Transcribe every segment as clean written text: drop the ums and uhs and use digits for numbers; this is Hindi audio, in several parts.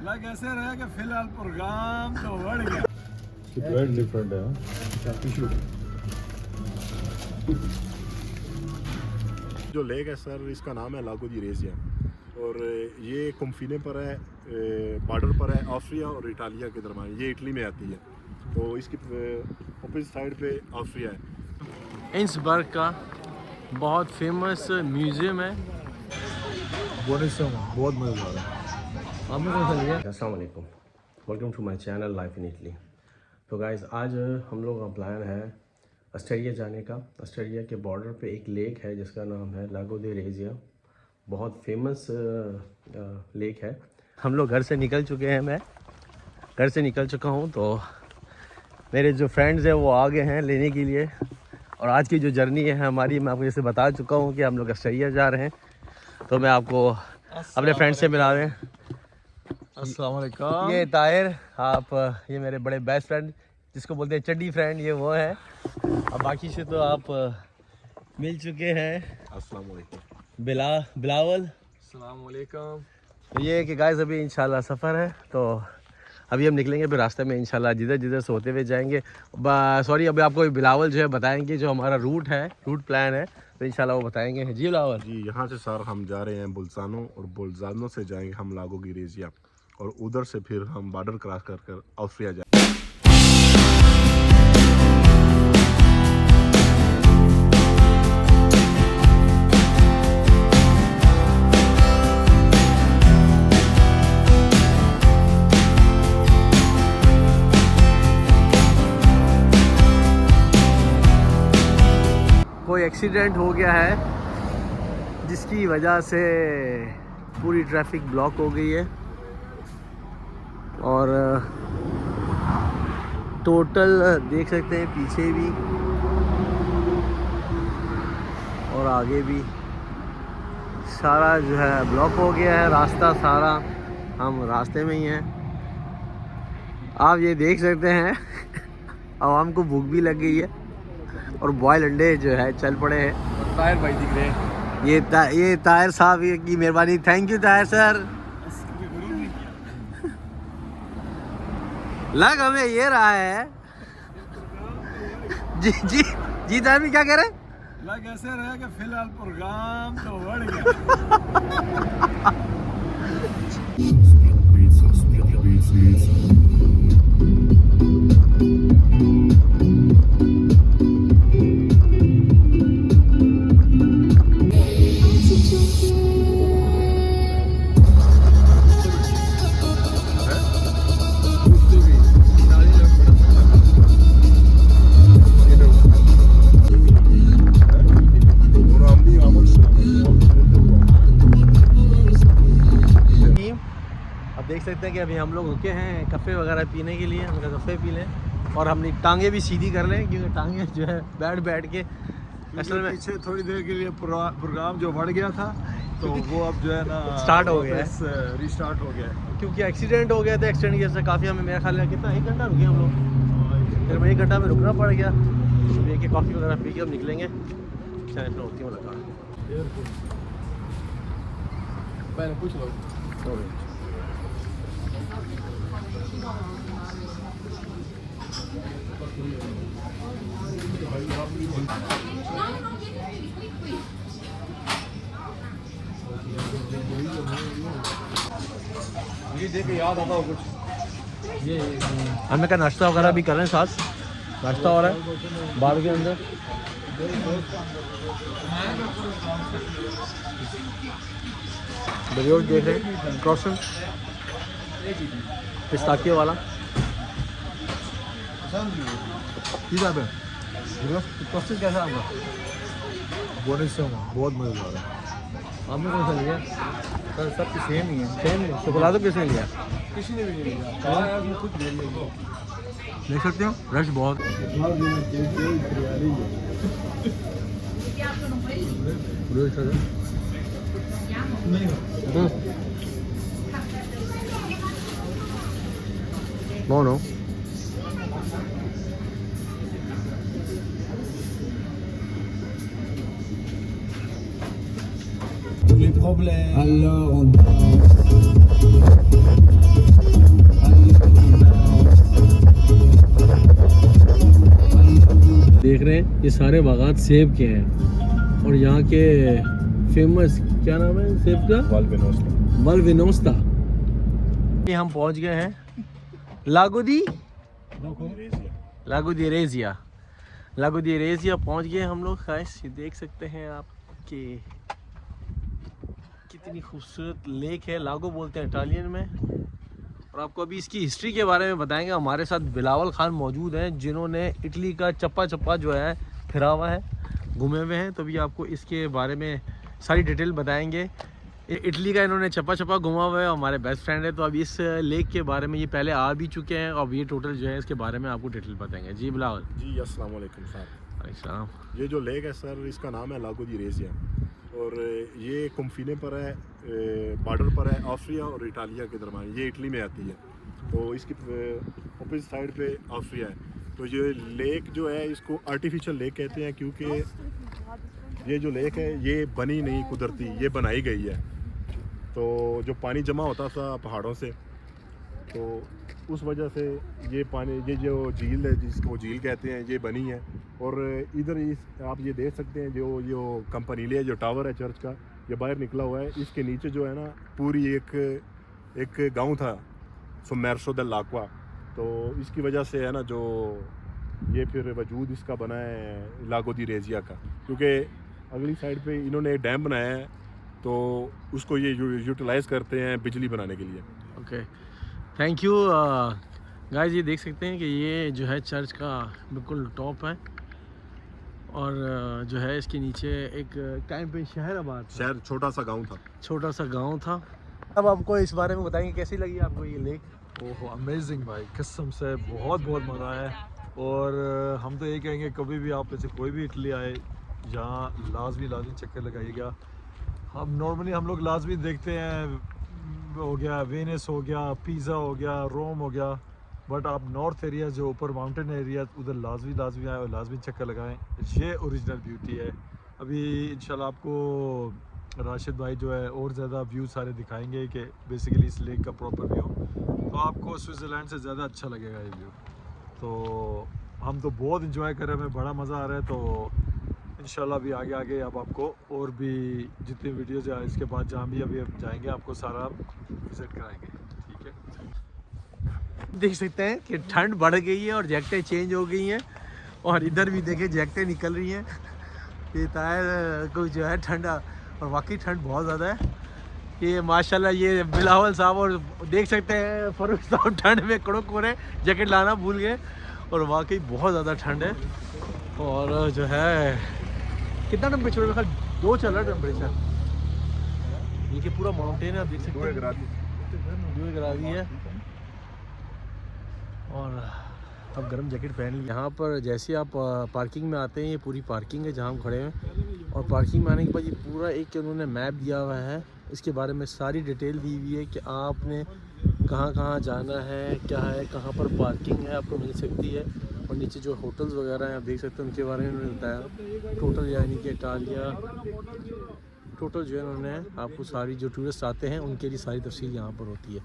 लग ऐसे रहा कि फिलहाल प्रोग्राम तो बढ़ गया। ब्रांड डिफरेंट है। जो लेक है सर, इसका नाम है लागो दी रेजिया और ये कुम्फीने पर है, बॉर्डर पर है ऑस्ट्रिया और इटालिया के दरमियान। ये इटली में आती है, तो इसकी अपोजिट साइड पे ऑस्ट्रिया है। इंसबर्ग का बहुत फेमस म्यूज़ियम है। बहुत मज़ेदार है। आपने कौन सा लिया? अस्सलाम वालेकुम, welcome to my channel life in Italy. तो गाइस, आज हम लोग का प्लान है ऑस्ट्रिया जाने का। ऑस्ट्रिया के बॉर्डर पे एक लेक है जिसका नाम है लागो दी रेजिया। बहुत फेमस लेक है। हम लोग घर से निकल चुके हैं, मैं घर से निकल चुका हूँ, तो मेरे जो फ्रेंड्स हैं वो आ गए हैं लेने के लिए। और आज की जो जर्नी है हमारी, मैं आपको जैसे बता चुका हूँ कि हम लोग ऑस्ट्रिया जा रहे हैं, तो मैं आपको अपने फ्रेंड से मिला रहे हैं। अस्सलाम वालेकुम। ये ताहिर, आप ये मेरे बड़े बेस्ट फ्रेंड जिसको बोलते हैं चड्डी फ्रेंड, ये वो है। अब बाकी से तो आप मिल चुके हैं। अस्सलाम वालेकुम। बिलावल। अस्सलाम वालेकुम। तो ये है कि गाइस अभी इंशाल्लाह सफ़र है, तो अभी हम निकलेंगे, फिर रास्ते में इंशाल्लाह जिधर जिधर से होते हुए जाएंगे। सॉरी, अभी आपको बिलावल जो है बताएंगे जो हमारा रूट प्लान है, तो इंशाल्लाह वो बताएंगे। जी बिलावल जी, यहाँ से सर हम जा रहे हैं बुल्सानो और बुल्सानो से जाएंगे हम लागो दी रेजिया और उधर से फिर हम बॉर्डर क्रॉस कर ऑस्ट्रिया जाएंगे। कोई एक्सीडेंट हो गया है जिसकी वजह से पूरी ट्रैफिक ब्लॉक हो गई है और टोटल देख सकते हैं पीछे भी और आगे भी सारा जो है ब्लॉक हो गया है रास्ता सारा। हम रास्ते में ही हैं, आप ये देख सकते हैं। आवाम को भूख भी लग गई है और बॉयल अंडे जो है चल पड़े हैं। ताहिर भाई दिख रहे हैं। ये ताहिर साहब की मेहरबानी, थैंक यू ताहिर सर। लग हमें ये रहा है। जी ताहिर भी क्या कह रहे हैं? लग ऐसे रहा कि फिलहाल प्रोग्राम तो बढ़ गया। अब देख सकते हैं कि अभी हम लोग रुके हैं कफ़े वगैरह पीने के लिए। हम कफ़े पी लें और हमने टांगे भी सीधी कर लें, क्योंकि टांगे जो है बैठ के असल में पीछे थोड़ी देर के लिए प्रोग्राम जो बढ़ गया था, तो वो अब जो है ना स्टार्ट हो गया है, रिस्टार्ट हो गया है। क्योंकि एक्सीडेंट हो गया था। एक्सीडेंट की वजह से काफ़ी हमें, मेरा ख्याल है कितना 1 घंटा रुके हम लोग, फिर 1 घंटा में रुकना पड़ गया। तो के कॉफ़ी वगैरह पी के हम निकलेंगे। चलिए फिर होती मुलाकात। पहले पूछ लो। ये देख के याद आता हो कुछ। ये हमें का नाश्ता वगैरह भी कर रहे हैं, साथ नाश्ता हो रहा है बार के अंदर। ब्रियोच देख रहे हैं, क्रॉसन पिस्ताकियो वाला। प्रोसेस कैसा आपका? बहुत मज़ेदार है। आपने कौन सा लिया? सर सब सेम ही है। सेम चॉकलेट किसने लिया? किसी ने भी नहीं लिया। यार मैं खुद ले लेंगे। देख सकते हो रश बहुत। No. Les problèmes. Alors on danse. रहे हैं ये सारे बागात सेब के हैं और यहाँ के फेमस क्या नाम है सेब का? वाल्विनोस्टा। ये हम पहुँच गए हैं लागो दी रेजिया पहुँच गए हम लोग। गाइस ये देख सकते हैं आप कि कितनी खूबसूरत लेक है, लागो बोलते हैं इटालियन में। और आपको अभी इसकी हिस्ट्री के बारे में बताएंगे। हमारे साथ बिलावल खान मौजूद हैं जिन्होंने इटली का चप्पा चप्पा जो है फिरा हुआ है, घूमे हुए हैं। तो अभी आपको इसके बारे में सारी डिटेल बताएंगे। इटली का इन्होंने चप्पा चप्पा घुमा हुआ है, हमारे बेस्ट फ्रेंड है। तो अभी इस लेक के बारे में ये पहले आ भी चुके हैं और ये टोटल जो है इसके बारे में आपको डिटेल बताएंगे। जी बिलावल जी अस्सलाम वालेकुम सर। ये जो लेक है सर इसका नाम है लागो दी रेजिया और ये कुम्फीने पर है, बॉर्डर पर है ऑस्ट्रिया और इटालिया के दरमियान। ये इटली में आती है तो इसकी अपोजिट साइड पे ऑस्ट्रिया है। तो ये लेक जो है इसको आर्टिफिशियल लेक कहते हैं क्योंकि ये जो लेक है ये बनी नहीं कुदरती, ये बनाई गई है। तो जो पानी जमा होता था पहाड़ों से तो उस वजह से ये पानी, ये जो झील है जिसको झील कहते हैं, ये बनी है। और इधर आप ये देख सकते हैं जो कंपनीले जो टावर है चर्च का, ये बाहर निकला हुआ है। इसके नीचे जो है ना पूरी एक गांव था सोमर्सो del Acqua। तो इसकी वजह से है ना जो ये फिर वजूद इसका बना है लागो दी रेजिया का, क्योंकि अगली साइड पे इन्होंने डैम बनाया है तो उसको ये यूटिलाइज़ करते हैं बिजली बनाने के लिए। Okay thank you guys. ये देख सकते हैं कि ये जो है चर्च का बिल्कुल टॉप है और जो है इसके नीचे एक टाइम पे शहर छोटा सा गांव था। अब आपको इस बारे में बताएंगे कैसी लगी आपको ये लेक? ओह अमेजिंग भाई, कसम से बहुत मज़ा आया। और हम तो ये कहेंगे कभी भी आप में से कोई भी इटली आए यहाँ लाजमी चक्कर लगाइएगा। हम लोग लाजमी देखते हैं, हो गया वेनिस, हो गया पिज़ा, हो गया रोम, हो गया। बट आप नॉर्थ एरिया जो ऊपर माउंटेन एरिया उधर लाजमी आए और लाजमी चक्कर लगाएं। ये ओरिजिनल ब्यूटी है। अभी इंशाल्लाह आपको राशिद भाई जो है और ज़्यादा व्यू सारे दिखाएंगे कि बेसिकली इस लेक का प्रॉपर व्यू, तो आपको स्विट्ज़रलैंड से ज़्यादा अच्छा लगेगा ये व्यू। तो हम तो बहुत इंजॉय कर रहे हैं, हमें बड़ा मज़ा आ रहा है। तो इंशाल्लाह अभी आगे अब आपको और भी जितनी वीडियोज़ है इसके बाद जहाँ भी अभी जाएंगे आपको सारा विज़िट कराएंगे, ठीक है। देख सकते हैं कि ठंड बढ़ गई है और जैकेटें चेंज हो गई हैं और इधर भी देखें जैकेटें निकल रही हैं। ये टायर को जो है ठंडा, और वाकई ठंड बहुत ज़्यादा है। ये माशाल्लाह ये बिलावल साहब और देख सकते हैं फरूख साहब ठंड में कड़क हो रहे, जैकेट लाना भूल गए और वाकई बहुत ज़्यादा ठंड है। और जो है कितना टेम्परेचर है? 2 चल रहा टेम्परेचर। ये कि पूरा माउंटेन है, आप देख सकते हैं 2 ग्रादी है। और अब गर्म जैकेट पहन ली। यहाँ पर जैसे आप पार्किंग में आते हैं, ये पूरी पार्किंग है जहाँ हम खड़े हैं। और पार्किंग में आने के बाद ये पूरा एक उन्होंने मैप दिया हुआ है, इसके बारे में सारी डिटेल दी हुई है कि आपने कहाँ जाना है, क्या है, कहाँ पर पार्किंग है आपको मिल सकती है। और नीचे जो होटल्स वगैरह हैं आप देख सकते हैं, उनके बारे में उन्होंने बताया। टोटल यानी कि इटालिया टोटल जो है उन्होंने आपको सारी जो टूरिस्ट आते हैं उनके लिए सारी तफसील यहाँ पर होती है।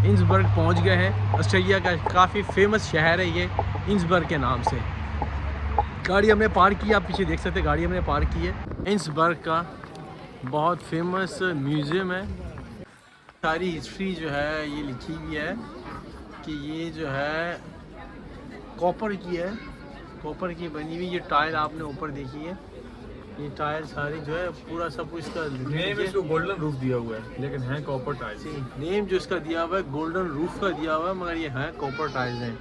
इंसबर्ग पहुंच गए हैं। ऑस्ट्रेलिया का काफ़ी फेमस शहर है ये, इंसबर्ग के नाम से। गाड़ी हमने पार्क की, आप पीछे देख सकते हैं गाड़ी हमने पार्क की है। इंसबर्ग का बहुत फेमस म्यूज़ियम है। सारी हिस्ट्री जो है ये लिखी हुई है कि ये जो है कॉपर की है, कॉपर की बनी हुई। ये टायर आपने ऊपर देखी है, ये टायर सारी जो है पूरा सब कुछ इसका नेम इसको गोल्डन रूफ दिया हुआ है, लेकिन है कॉपर टाइल्स। नेम जो इसका दिया हुआ है गोल्डन रूफ का दिया हुआ है, मगर ये है कॉपर टाइल्स हैं।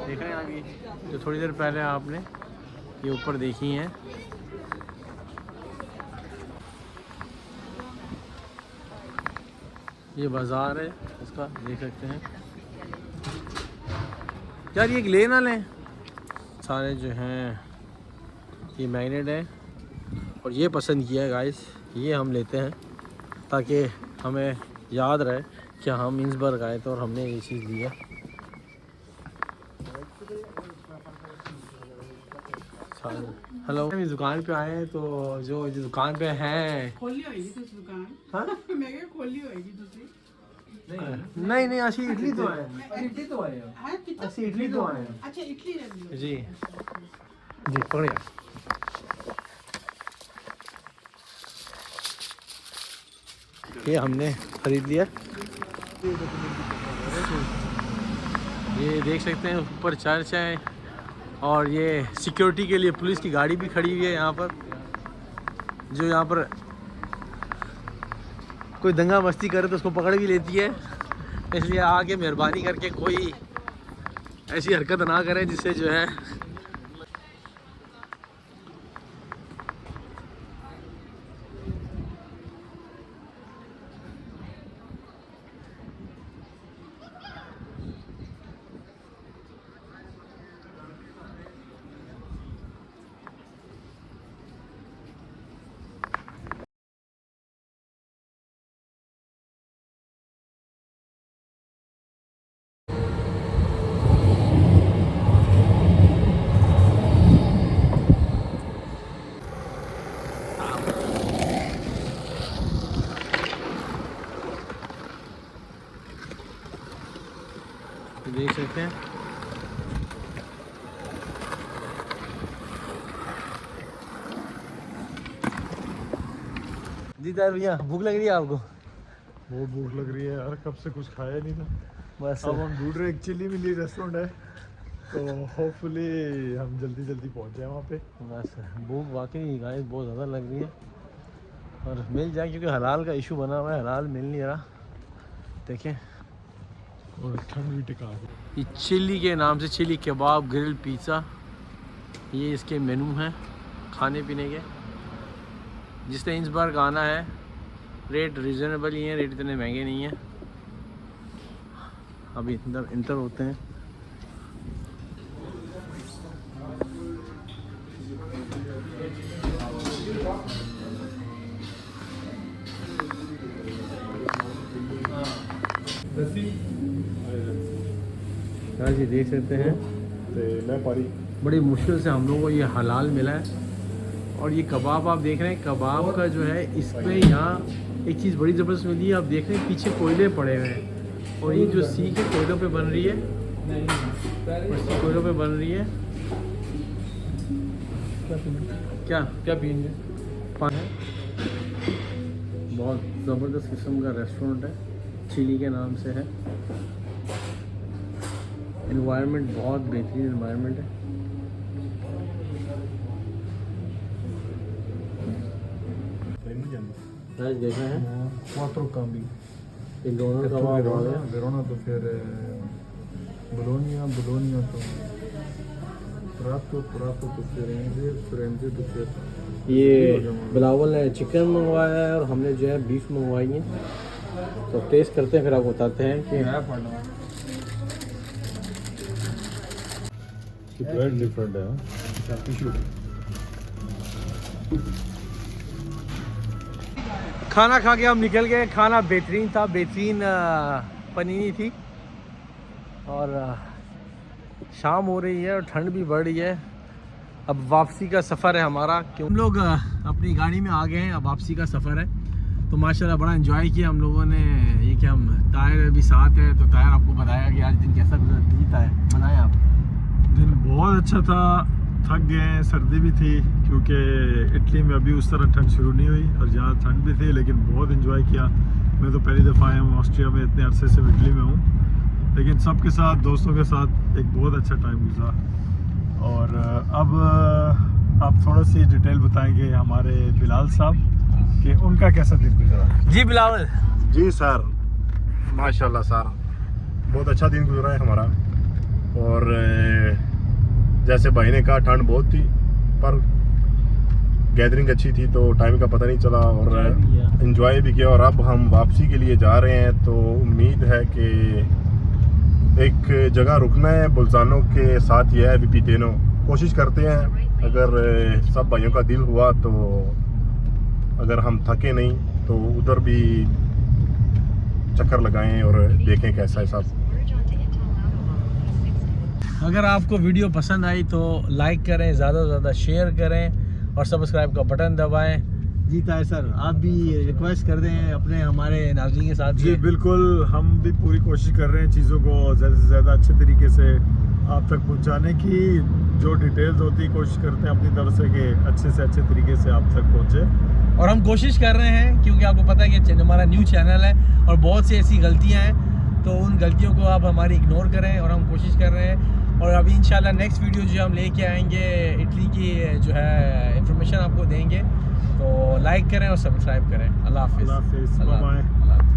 देख रहे हैं आप, ये जो थोड़ी देर पहले आपने ये ऊपर देखी हैं। ये बाज़ार है इसका, देख सकते हैं। यार ये ले ना लें, सारे जो हैं ये मैग्नेट है और ये पसंद किया है गाइस, ये हम लेते हैं ताकि हमें याद रहे कि हम इंसबर्ग आए थे और हमने ये चीज़ लिया। हेलो, इस दुकान पे आए हैं तो जो दुकान पे हैं खोली होगी तुस दुकान। हाँ? मैं क्या खोली होगी तुसी? नहीं असी इटली तो आए हैं, इटली तो आए हैं, हाँ कितना? असी इटली तो आए हैं अच्छा इटली रहती हो। जी जी। पकड़िए, ये हमने खरीद लिया। ये देख सकते हैं ऊपर चर्च है और ये सिक्योरिटी के लिए पुलिस की गाड़ी भी खड़ी हुई है यहाँ पर, जो यहाँ पर कोई दंगा मस्ती करे तो उसको पकड़ भी लेती है। इसलिए आके मेहरबानी करके कोई ऐसी हरकत ना करे जिससे जो है देख सकते हैं। दीदार भैया भूख लग रही है आपको? बहुत भूख लग रही है यार, कब से कुछ खाया नहीं था। बस अब हम ढूंढ रहे, एक चिली मिली रेस्टोरेंट है तो होपफुली हम जल्दी जल्दी पहुंच जाए वहाँ पे। बस भूख वाकई गाइस बहुत ज़्यादा लग रही है और मिल जाए, क्योंकि हलाल का इशू बना हुआ है, हलाल मिल नहीं रहा। देखें, और ठंड भी टिका है। ये चिल्ली के नाम से, चिली कबाब ग्रिल पिज़्ज़ा, ये इसके मेनू हैं खाने पीने के। जिसने इंसबर्ग आना है, रेट रीज़नेबल ही हैं, रेट इतने महंगे नहीं हैं। अभी इंटर होते हैं। हाँ जी, देख सकते हैं तो मैं पारी बड़ी मुश्किल से हम लोगों को ये हलाल मिला है। और ये कबाब आप देख रहे हैं, कबाब का जो है इसमें यहाँ एक चीज़ बड़ी ज़बरदस्त मिली है। आप देख रहे हैं पीछे कोयले पड़े हुए हैं और ये जो सीख है कोयलों पे बन रही है, कोयलों पे बन रही है। क्या क्या पियेंगे? पानी। बहुत ज़बरदस्त किस्म का रेस्टोरेंट है, चिली के नाम से है। एनवायरनमेंट बहुत बेहतरीन एनवायरनमेंट है। देख रहे हैं क्वाट्रो काम्बी, एक डोनर कबाब हो गया, वेरोना तो फिर बोलोनिया तो प्रातो तो फिरेंजे तो फिर ये बिलावल ने चिकन मंगवाया है और हमने जो है बीफ मंगवाई है। तो टेस्ट करते हैं, फिर आपको बताते हैं कि ब्रेड डिफरेंट है। टिश्यू खाना खा के हम निकल गए। खाना बेहतरीन था, बेहतरीन पनीनी थी और शाम हो रही है और ठंड भी बढ़ रही है। अब वापसी का सफ़र है हमारा, क्यों हम लोग अपनी गाड़ी में आ गए हैं। अब वापसी का सफ़र है तो माशाल्लाह बड़ा एंजॉय किया हम लोगों ने। ये कि हम टायर भी साथ है, तो टायर आपको बताया कि आज दिन कैसा बीता है, बताएं आप। दिन बहुत अच्छा था, थक गए हैं, सर्दी भी थी क्योंकि इटली में अभी उस तरह ठंड शुरू नहीं हुई और जहाँ ठंड भी थी, लेकिन बहुत एंजॉय किया। मैं तो पहली दफ़ा आया हूँ ऑस्ट्रिया में, इतने अरसे से इटली में हूँ, लेकिन सबके साथ, दोस्तों के साथ एक बहुत अच्छा टाइम गुजरा। और अब आप थोड़ा सी डिटेल बताएंगे हमारे बिलाल साहब कि उनका कैसा दिन गुजरा। जी बिलावल। जी सर, माशाल्लाह सर, बहुत अच्छा दिन गुजरा है हमारा। और जैसे भाई ने कहा ठंड बहुत थी पर गैदरिंग अच्छी थी तो टाइम का पता नहीं चला और एंजॉय भी किया। और अब हम वापसी के लिए जा रहे हैं तो उम्मीद है कि एक जगह रुकना है बुल्जानो के साथ, ये है विपिटेनो। कोशिश करते हैं अगर सब भाइयों का दिल हुआ तो अगर हम थके नहीं तो उधर भी चक्कर लगाएं और देखें कैसा है सब। अगर आपको वीडियो पसंद आई तो लाइक करें, ज़्यादा से ज़्यादा शेयर करें और सब्सक्राइब का बटन दबाएं। जी ताहिर सर, आप भी रिक्वेस्ट कर दें अपने हमारे नाज़रीन के साथ। जी बिल्कुल, हम भी पूरी कोशिश कर रहे हैं चीज़ों को ज़्यादा से ज़्यादा अच्छे तरीके से आप तक पहुंचाने की। जो डिटेल्स होती है कोशिश करते हैं अपनी तरफ से कि अच्छे से अच्छे तरीके से आप तक पहुंचे। और हम कोशिश कर रहे हैं क्योंकि आपको पता है कि हमारा न्यू चैनल है और बहुत सी ऐसी गलतियाँ हैं, तो उन गलतियों को आप हमारी इग्नोर करें और हम कोशिश कर रहे हैं। और अभी इंशाल्लाह नेक्स्ट वीडियो जो हम लेके आएंगे इटली की जो है इंफॉर्मेशन आपको देंगे, तो लाइक करें और सब्सक्राइब करें। अल्लाह हाफिज़। अल्लाह हाफिज़, बाय बाय।